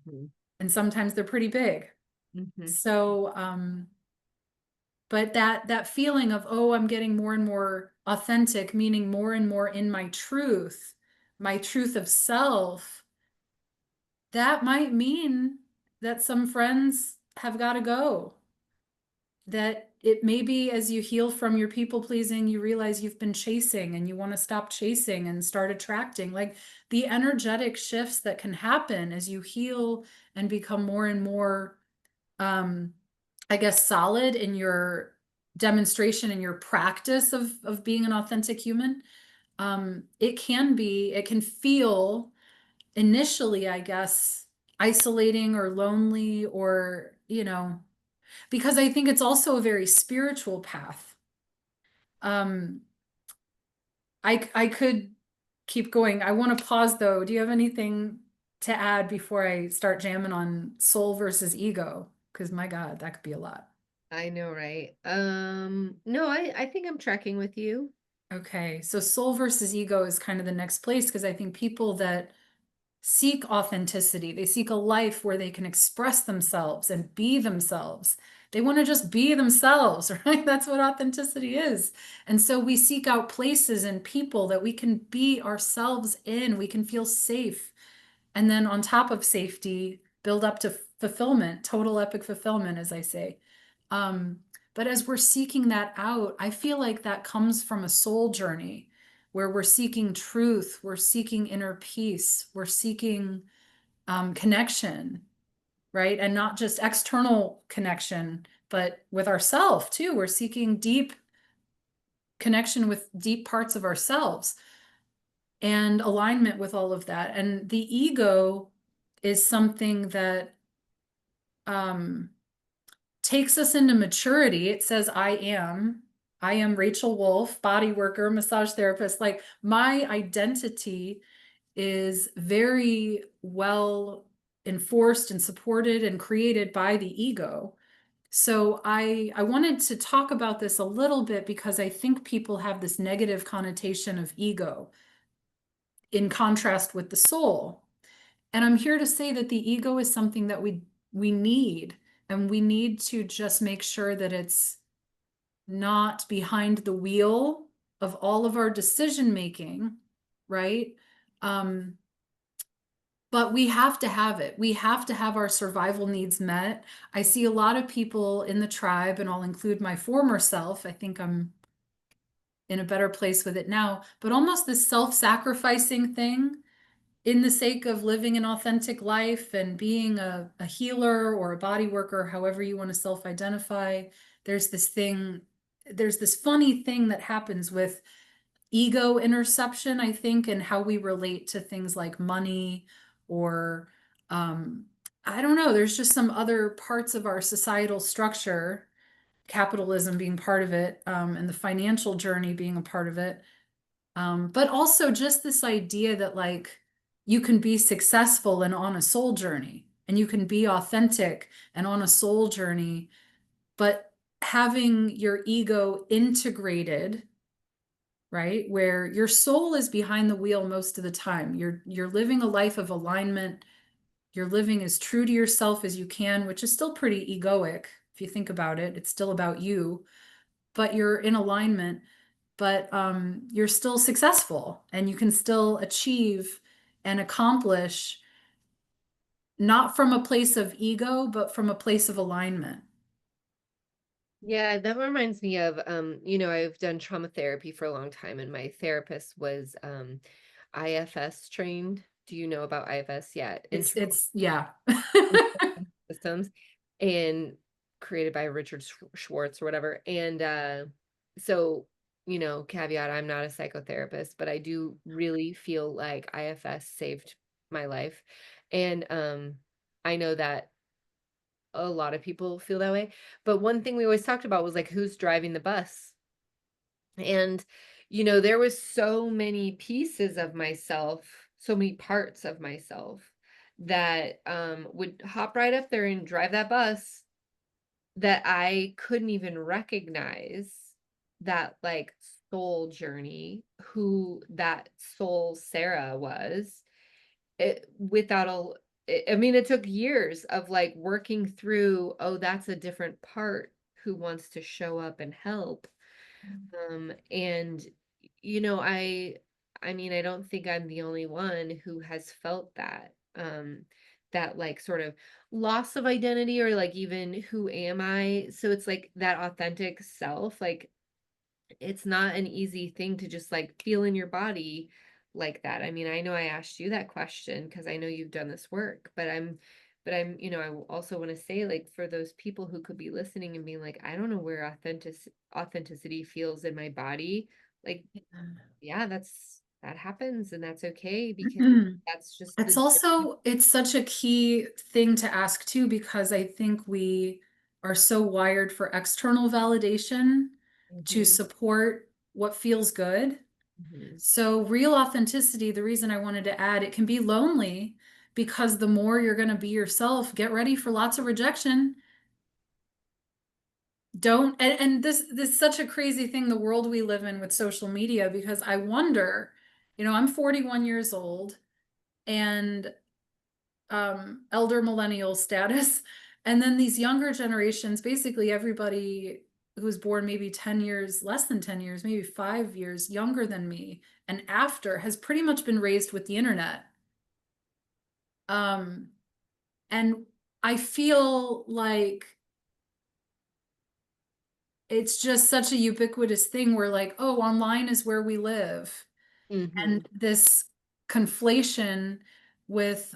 Mhm, And sometimes they're pretty big. mhm, So, but that feeling of, oh, I'm getting more and more authentic, meaning more and more in my truth of self, that might mean that some friends have got to go. That it may be as you heal from your people pleasing, you realize you've been chasing and you want to stop chasing and start attracting. Like the energetic shifts that can happen as you heal and become more and more, um, I guess, solid in your demonstration and your practice of being an authentic human. It can feel initially, I guess, isolating or lonely or, because I think it's also a very spiritual path. Um, I could keep going. I want to pause though. Do you have anything to add before I start jamming on soul versus ego, because my God, that could be a lot. I know, right? No, I think I'm tracking with you. Okay, so soul versus ego is kind of the next place because I think people that seek authenticity, they seek a life where they can express themselves and be themselves. They want to just be themselves, right? That's what authenticity is. And so we seek out places and people that we can be ourselves in, we can feel safe. And then on top of safety, build up to fulfillment, total epic fulfillment, as I say. Um, but as we're seeking that out, I feel like that comes from a soul journey where we're seeking truth, we're seeking inner peace, we're seeking connection, right? And not just external connection, but with ourself too. We're seeking deep connection with deep parts of ourselves and alignment with all of that. And the ego is something that um, takes us into maturity. It says, I am Rachel Wolff, body worker, massage therapist. Like my identity is very well enforced and supported and created by the ego. So I wanted to talk about this a little bit because I think people have this negative connotation of ego in contrast with the soul. And I'm here to say that the ego is something that we need, and we need to just make sure that it's not behind the wheel of all of our decision making, right? Um, but we have to have it. We have to have our survival needs met. I see a lot of people in the tribe, and I'll include my former self. I think I'm in a better place with it now, but almost this self-sacrificing thing in the sake of living an authentic life and being a healer or a body worker, however you want to self-identify, there's this thing, there's this funny thing that happens with ego interception, I think, and how we relate to things like money or um, I don't know, there's just some other parts of our societal structure, capitalism being part of it, and the financial journey being a part of it, but also just this idea that like you can be successful and on a soul journey, and you can be authentic and on a soul journey, but having your ego integrated, right? Where your soul is behind the wheel most of the time. You're living a life of alignment. You're living as true to yourself as you can, which is still pretty egoic if you think about it. It's still about you, but you're in alignment, but you're still successful and you can still achieve and accomplish not from a place of ego, but from a place of alignment. Yeah, that reminds me of I've done trauma therapy for a long time and my therapist was IFS trained. Do you know about IFS yet? It's yeah. Systems, and created by Richard Schwartz or whatever. And so, caveat, I'm not a psychotherapist, but I do really feel like IFS saved my life. And I know that a lot of people feel that way. But one thing we always talked about was like who's driving the bus. And there was so many pieces of myself, so many parts of myself that would hop right up there and drive that bus that I couldn't even recognize that like soul journey, who that soul Sarah was, without I mean, it took years of like working through, oh, that's a different part who wants to show up and help. And I mean, I don't think I'm the only one who has felt that. That like sort of loss of identity or like even who am I? So it's like that authentic self, like it's not an easy thing to just like feel in your body like that. I mean, I know I asked you that question because I know you've done this work, but I'm, I also want to say like for those people who could be listening and being like, I don't know where authenticity feels in my body, like, yeah, that happens and that's okay because that's just It's the also, it's such a key thing to ask too, because I think we are so wired for external validation to Mhm, support what feels good. mhm. So real authenticity, the reason I wanted to add, it can be lonely because the more you're going to be yourself, get ready for lots of rejection. Don't, and this is such a crazy thing, the world we live in with social media, because I wonder, I'm 41 years old and elder millennial status. And then these younger generations, basically everybody who's born maybe 10 years, less than 10 years, maybe 5 years younger than me, and after has pretty much been raised with the internet. Um, and I feel like it's just such a ubiquitous thing where, like, oh, online is where we live. Hmm. And this conflation with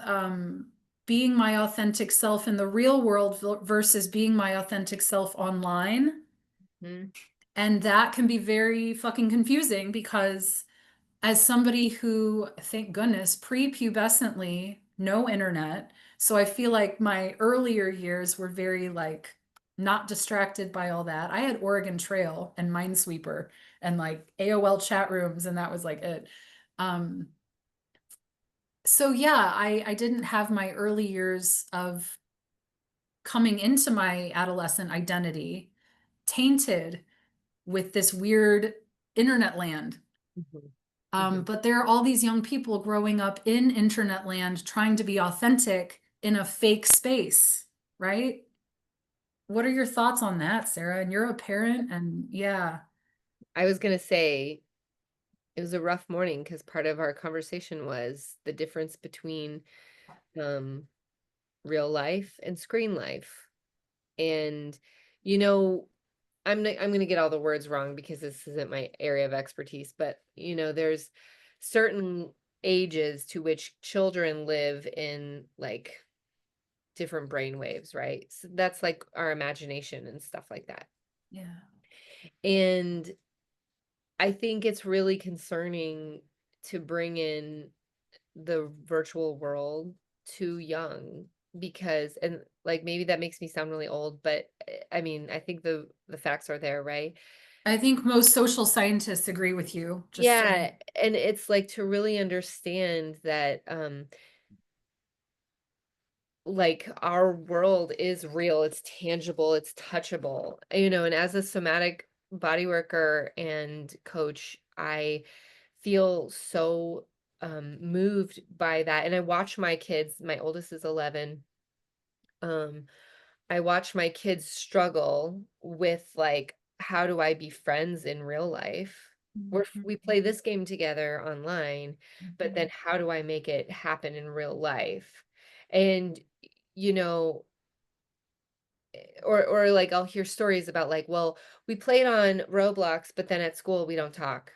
being my authentic self in the real world versus being my authentic self online. Hmm. And that can be very fucking confusing because, as somebody who, thank goodness, prepubescently, no internet. So I feel like my earlier years were very like not distracted by all that. I had Oregon Trail and Minesweeper and like AOL chat rooms, and that was like it. Um, so yeah, I didn't have my early years of coming into my adolescent identity tainted with this weird internet land. Hmm. Hmm. But there are all these young people growing up in internet land trying to be authentic in a fake space, right? What are your thoughts on that, Sarah? And you're a parent, and yeah, I was gonna say it was a rough morning because part of our conversation was the difference between um, real life and screen life. And you know, I'm gonna get all the words wrong because this isn't my area of expertise, but there's certain ages to which children live in like different brain waves, right? So that's like our imagination and stuff like that. yeah. And I think it's really concerning to bring in the virtual world too young because and like maybe that makes me sound really old, but I mean, I think the facts are there, right? I think most social scientists agree with you. Just so, Yeah, and it's like to really understand that like our world is real, it's tangible, it's touchable. And as a somatic body worker and coach, I feel so moved by that. And I watch my kids, my oldest is 11. Um I watch my kids struggle with like how do I be friends in real life? We play this game together online, but then how do I make it happen in real life? And you know, or like I'll hear stories about like, well, we played on Roblox, but then at school we don't talk.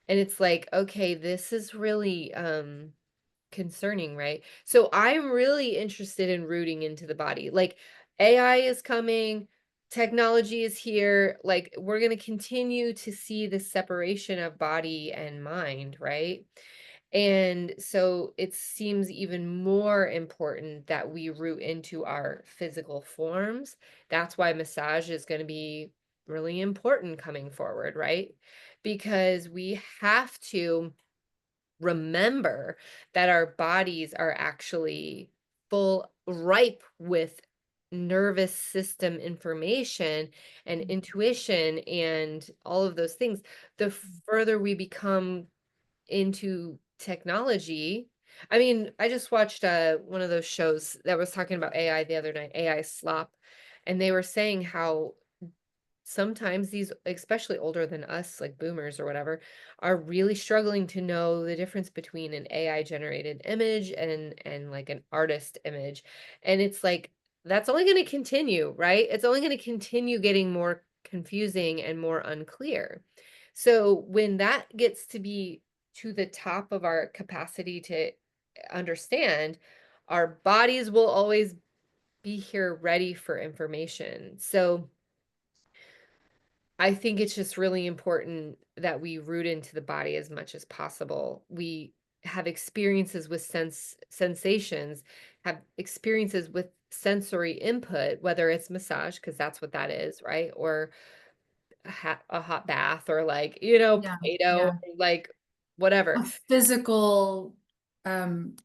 And it's like, okay, this is really concerning, right? So I'm really interested in rooting into the body. Like AI is coming, technology is here, like we're going to continue to see the separation of body and mind, right? And so it seems even more important that we root into our physical forms. That's why massage is going to be really important coming forward, right? Because we have to remember that our bodies are actually full ripe with nervous system information and intuition and all of those things. The further we become into technology, I mean, I just watched one of those shows that was talking about AI the other night, AI slop, and they were saying how sometimes these, especially older than us, like boomers or whatever, are really struggling to know the difference between an AI generated image and like an artist image. And it's like that's only going to continue, right? It's only going to continue getting more confusing and more unclear. So when that gets to be to the top of our capacity to understand, our bodies will always be here ready for information. So I think it's just really important that we root into the body as much as possible. We have experiences with sensations, have experiences with sensory input, whether it's massage, because that's what that is, right? Or a hot bath, or like, yeah, Play-Doh, yeah. or like whatever. A physical, um,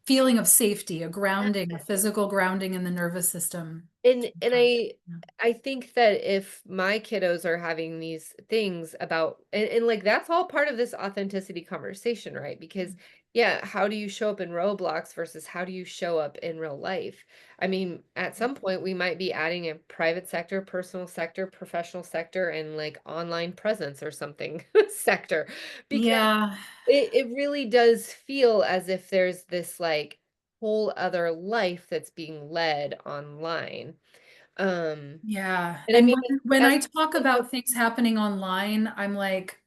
feeling of safety, a grounding, a physical grounding in the nervous system. And Yeah. I think that if my kiddos are having these things about and like that's all part of this authenticity conversation, right? Because yeah, how do you show up in Roblox versus how do you show up in real life? I mean, at some point we might be adding a private sector, personal sector, professional sector, and like online presence or something sector because Yeah. it really does feel as if there's this like whole other life that's being led online. Um, Yeah. and I And mean, when as I talk about things happening online, I'm like,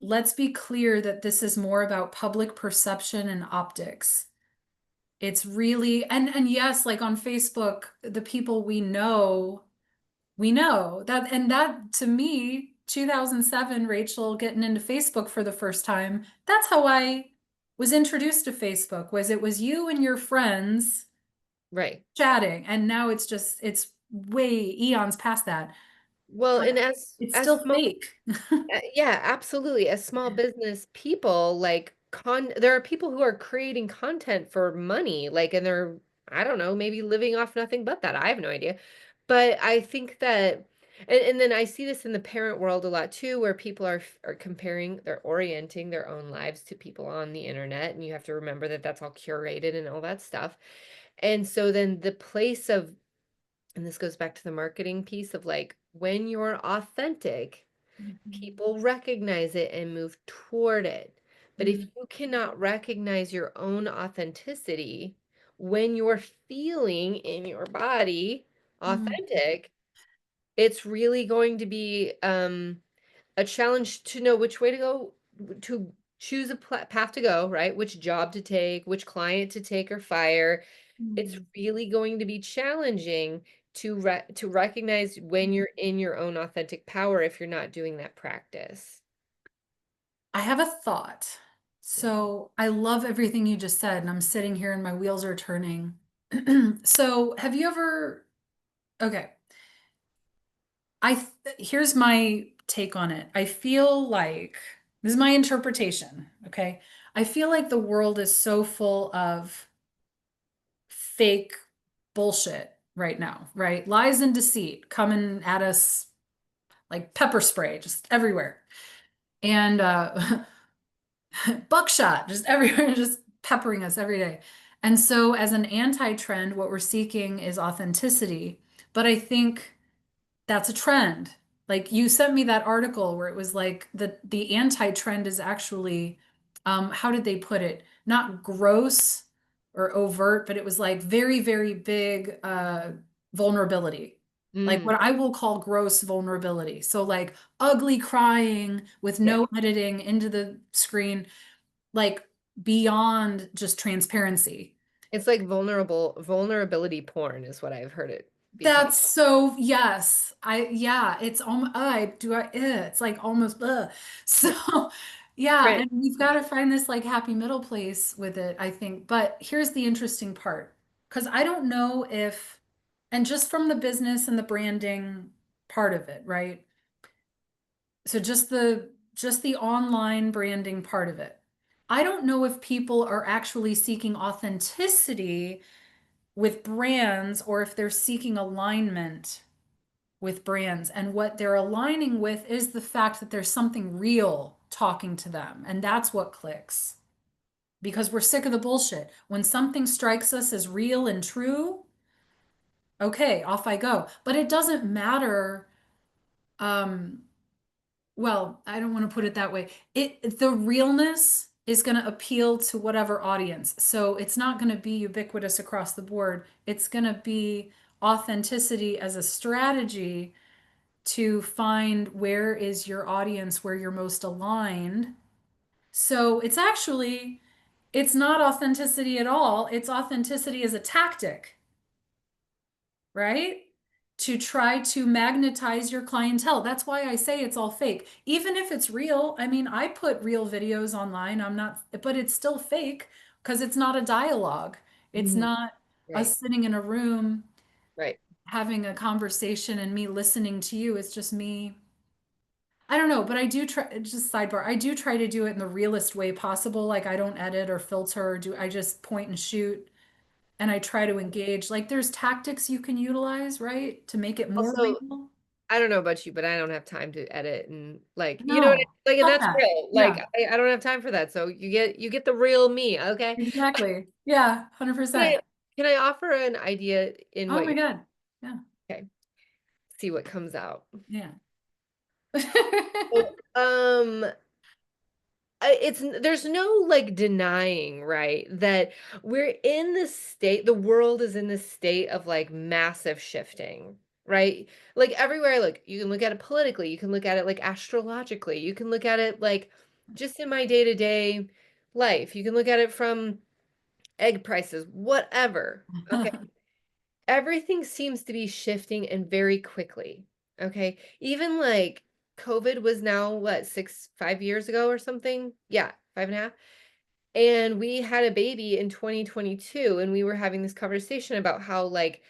let's be clear that this is more about public perception and optics. It's really, and yes, like on Facebook, the people we know that, and that to me, 2007, Rachel getting into Facebook for the first time, that's how I was introduced to Facebook, was it was you and your friends right. chatting, and now it's just, it's way eons past that, Well, but and it's as still small fake. yeah, absolutely. As small business people, like there are people who are creating content for money, like and they're I don't know, maybe living off nothing but that. I have no idea. But I think that and then I see this in the parent world a lot too, where people are comparing, they're orienting their own lives to people on the internet, and you have to remember that that's all curated and all that stuff. And so then the place of and this goes back to the marketing piece of like when you're authentic, Mhm. people recognize it and move toward it. But if Mhm. you cannot recognize your own authenticity when you're feeling in your body Mhm. authentic, it's really going to be a challenge to know which way to go, to choose a path to go, right? Which job to take, which client to take or fire. It's Mhm. really going to be challenging to recognize when you're in your own authentic power if you're not doing that practice. I have a thought. Yeah. So I love everything you just said, and I'm sitting here and my wheels are turning. So have you ever, okay, here's my take on it. I feel like this is my interpretation, okay? I feel like the world is so full of fake bullshit right now, right? Lies and deceit coming at us like pepper spray just everywhere. And buckshot just everywhere, just peppering us every day. And so, as an anti-trend, what we're seeking is authenticity. But I think that's a trend. Like you sent me that article where it was like the anti-trend is actually, how did they put it? Not gross or overt, but it was like very, very big vulnerability. Like Mm, what I will call gross vulnerability. So like ugly crying with yeah. no editing into the screen, like beyond just transparency. It's like vulnerability porn is what I've heard it be called. That's so, yes. Yeah, it's almost, it's like almost, Yeah. so, yeah. Right. And we've got to find this like happy middle place with it, I think. But here's the interesting part, because I don't know if, and just from the business and the branding part of it, right? So just the online branding part of it. I don't know if people are actually seeking authenticity with brands or if they're seeking alignment with brands. And what they're aligning with is the fact that there's something real talking to them. And that's what clicks because we're sick of the bullshit. When something strikes us as real and true, okay, off I go. But it doesn't matter. Um, well, I don't want to put it that way. The realness is going to appeal to whatever audience. So it's not going to be ubiquitous across the board. It's going to be authenticity as a strategy to find where is your audience, where you're most aligned. So it's not authenticity at all. It's authenticity as a tactic, right? To try to magnetize your clientele. That's why I say it's all fake. Even if it's real, I mean, I put real videos online. I'm not, but it's still fake because it's not a dialogue. It's Mhm. not Right. us sitting in a room Right. having a conversation and me listening to you. It's just me. I don't know, but I do try, just sidebar, I do try to do it in the realest way possible. Like I don't edit or filter or do, I just point and shoot and I try to engage. Like there's tactics you can utilize, right? To make it more Also, real. I don't know about you, but I don't have time to edit and like, you know what No, like, and fuck that's that. real. Like, Yeah, I don't have time for that. So you get the real me, okay? exactly. Yeah, Can 100%. I can I offer an idea in Oh what my you're God. Yeah, okay, see what comes out. yeah. So, it's there's no like denying, right, that we're in this state, the world is in this state of like massive shifting, right? Like everywhere I look, you can look at it politically, you can look at it like astrologically, you can look at it like just in my day-to-day life, you can look at it from egg prices, whatever. Okay. Everything seems to be shifting and very quickly. Okay. Even like COVID was now what, 5 years ago or something? Yeah, 5.5. And we had a baby in 2022, and we were having this conversation about how, like,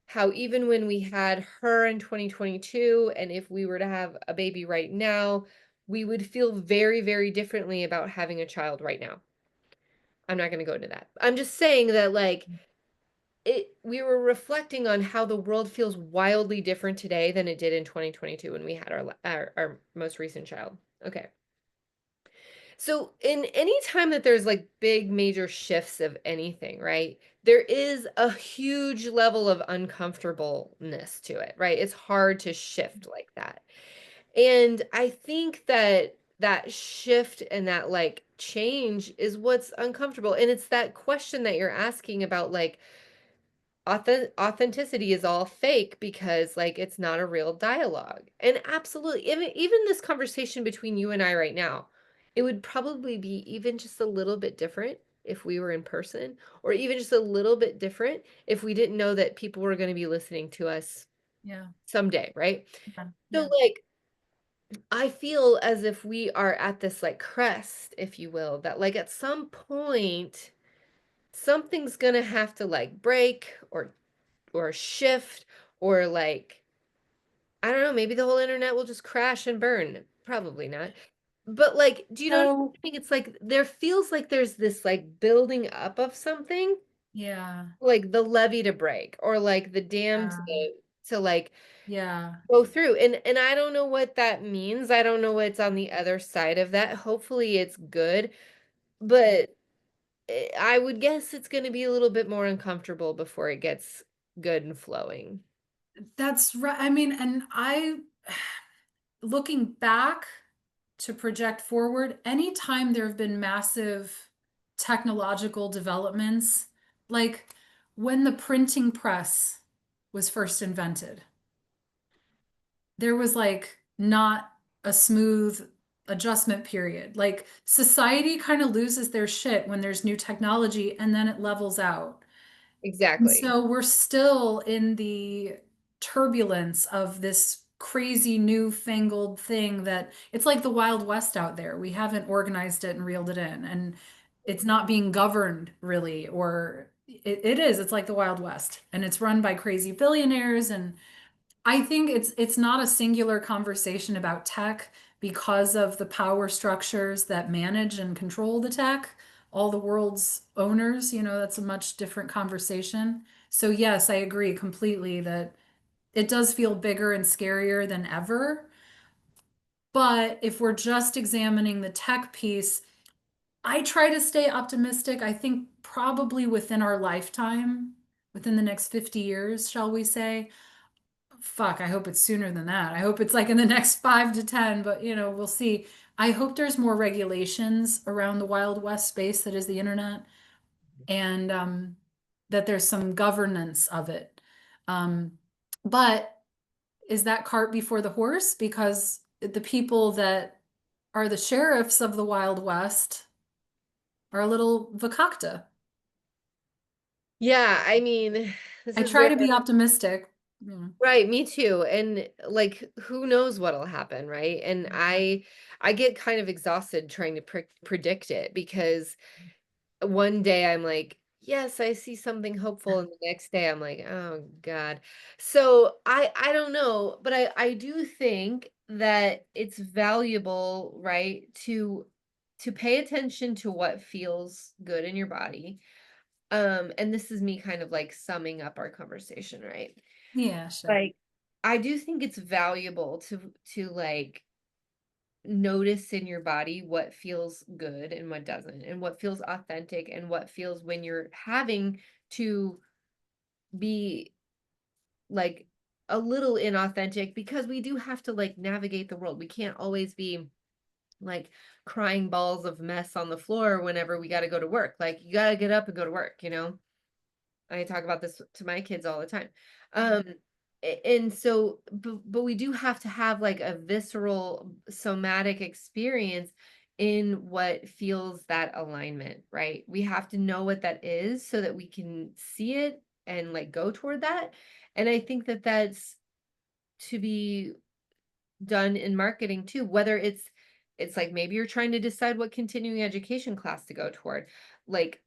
how even when we had her in 2022, and if we were to have a baby right now, we would feel very, very differently about having a child right now. I'm not going to go into that. I'm just saying that, like, we were reflecting on how the world feels wildly different today than it did in 2022 when we had our most recent child. Okay. So in any time that there's like big major shifts of anything, right? There is a huge level of uncomfortableness to it, right? It's hard to shift like that. And I think that that shift and that like change is what's uncomfortable. And it's that question that you're asking about like authenticity is all fake because like it's not a real dialogue. And absolutely, even this conversation between you and I right now, it would probably be even just a little bit different if we were in person, or even just a little bit different if we didn't know that people were going to be listening to us Yeah, someday, right? yeah, So yeah. like I feel as if we are at this like crest, if you will, that like at some point something's going to have to like break or shift, or like I don't know, maybe the whole internet will just crash and burn. Probably not. But like, do you know what So, I think? It's like there feels like there's this like building up of something, yeah, like the levee to break, or like the dam to like yeah. go through. And I don't know what that means. I don't know what's on the other side of that. Hopefully it's good, but I would guess it's going to be a little bit more uncomfortable before it gets good and flowing. That's right. I mean, and I, looking back to project forward, anytime there have been massive technological developments, like when the printing press was first invented, there was like not a smooth adjustment period. Like society kind of loses their shit when there's new technology and then it levels out. And Exactly. so we're still in the turbulence of this crazy newfangled thing that it's like the Wild West out there. We haven't organized it and reeled it in, and it's not being governed really, or it is. It's like the Wild West, and it's run by crazy billionaires. And I think it's not a singular conversation about tech because of the power structures that manage and control the tech, all the world's owners, that's a much different conversation. So yes, I agree completely that it does feel bigger and scarier than ever. But if we're just examining the tech piece, I try to stay optimistic. I think probably within our lifetime, within the next 50 years, shall we say, fuck, I hope it's sooner than that. I hope it's like in the next 5 to 10, but we'll see. I hope there's more regulations around the Wild West space that is the internet, and that there's some governance of it. Um, but is that cart before the horse? Because the people that are the sheriffs of the Wild West are a little vakakta. Yeah, I mean, this I is try very to be optimistic. Mm. right, me too. And like who knows what'll happen, right? And I get kind of exhausted trying to predict it because one day I'm like, yes, I see something hopeful, and the next day I'm like, oh God. So I don't know, but I do think that it's valuable, right, to pay attention to what feels good in your body. And this is me kind of like summing up our conversation, right? Yeah, sure. Like, I do think it's valuable to like notice in your body what feels good and what doesn't, and what feels authentic and what feels when you're having to be like a little inauthentic, because we do have to like navigate the world. We can't always be like crying balls of mess on the floor whenever we got to go to work. Like, you got to get up and go to work, you know? I talk about this to my kids all the time. Um, and so, but we do have to have like a visceral somatic experience in what feels that alignment, right? We have to know what that is so that we can see it and like go toward that. And I think that that's to be done in marketing too, whether it's like maybe you're trying to decide what continuing education class to go toward, like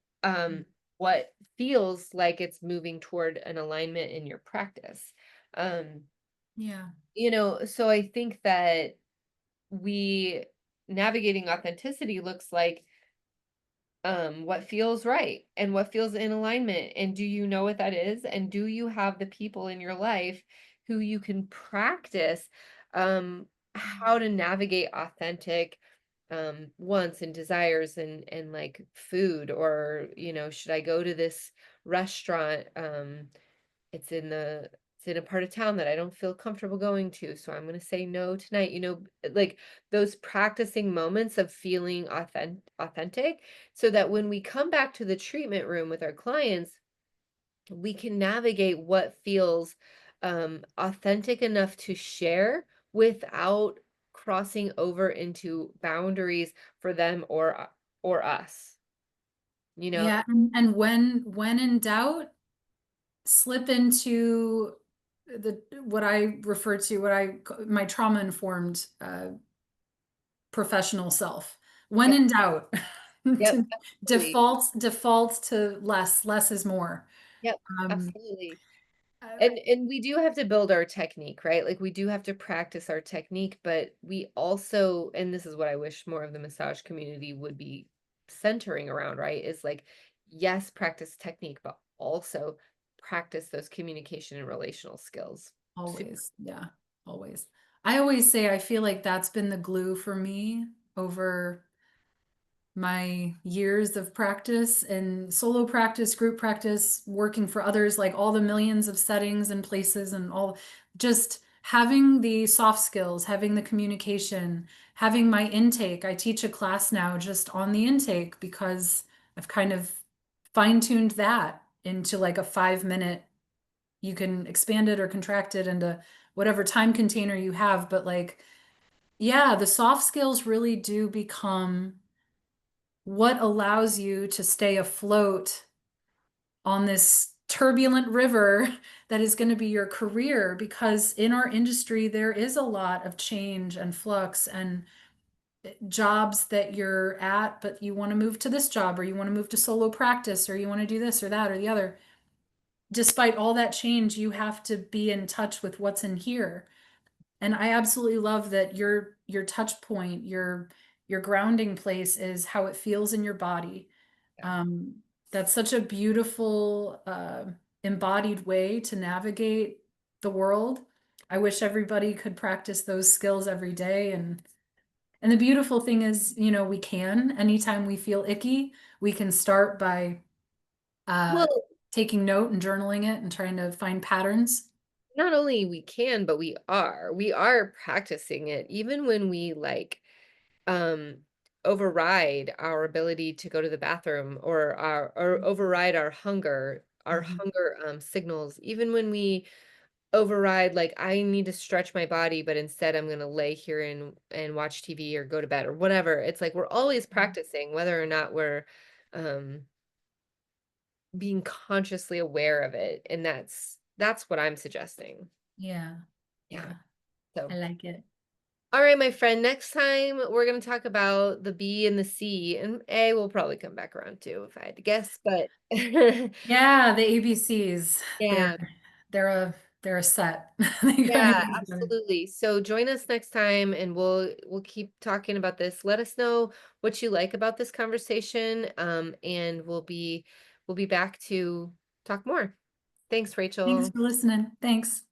what feels like it's moving toward an alignment in your practice. um Yeah. so I think that we navigating authenticity looks like what feels right and what feels in alignment, and do you know what that is, and do you have the people in your life who you can practice um how to navigate authentic wants and desires, and like food, or should I go to this restaurant, it's in a part of town that I don't feel comfortable going to, so I'm going to say no tonight. Like those practicing moments of feeling authentic, so that when we come back to the treatment room with our clients, we can navigate what feels authentic enough to share without crossing over into boundaries for them or us, you know? Yeah, and when in doubt, slip into the what I refer to my trauma informed professional self. When Yep, in doubt, yep, to absolutely. default to less. Less is more. Yep, Um, absolutely. uh, And we do have to build our technique, right? Like, we do have to practice our technique, but we also, and this is what I wish more of the massage community would be centering around, right? Is like, yes, practice technique, but also practice those communication and relational skills. Super. always, yeah, always. I always say I feel like that's been the glue for me over my years of practice and solo practice, group practice, working for others, like all the millions of settings and places and all, just having the soft skills, having the communication, having my intake. I teach a class now just on the intake because I've kind of fine-tuned that into like a 5 minute, you can expand it or contract it into whatever time container you have. But like, yeah, the soft skills really do become what allows you to stay afloat on this turbulent river that is going to be your career, because in our industry there is a lot of change and flux and jobs that you're at, but you want to move to this job or you want to move to solo practice or you want to do this or that or the other. Despite all that change, you have to be in touch with what's in here. And I absolutely love that your touch point, your grounding place is how it feels in your body. Yeah. Um, that's such a beautiful embodied way to navigate the world. I wish everybody could practice those skills every day. And the beautiful thing is, we can, anytime we feel icky, we can start by uh, Well, taking note and journaling it and trying to find patterns. not only we can, but we are practicing it even when we like um override our ability to go to the bathroom, or override our Mhm. hunger signals, even when we override like I need to stretch my body, but instead I'm going to lay here and watch TV or go to bed or whatever. It's like we're always practicing whether or not we're um being consciously aware of it, and that's what I'm suggesting. Yeah, Yeah. yeah, I So, like it. all right, my friend, next time we're going to talk about the B and the C, and A will probably come back around too, if I had to guess, but Yeah, the ABCs. They're yeah, they're a they're a set. They kind of Yeah, go together. absolutely. So join us next time and we'll keep talking about this. Let us know what you like about this conversation. And we'll be back to talk more. Thanks, Thanks Rachel. for listening. Thanks.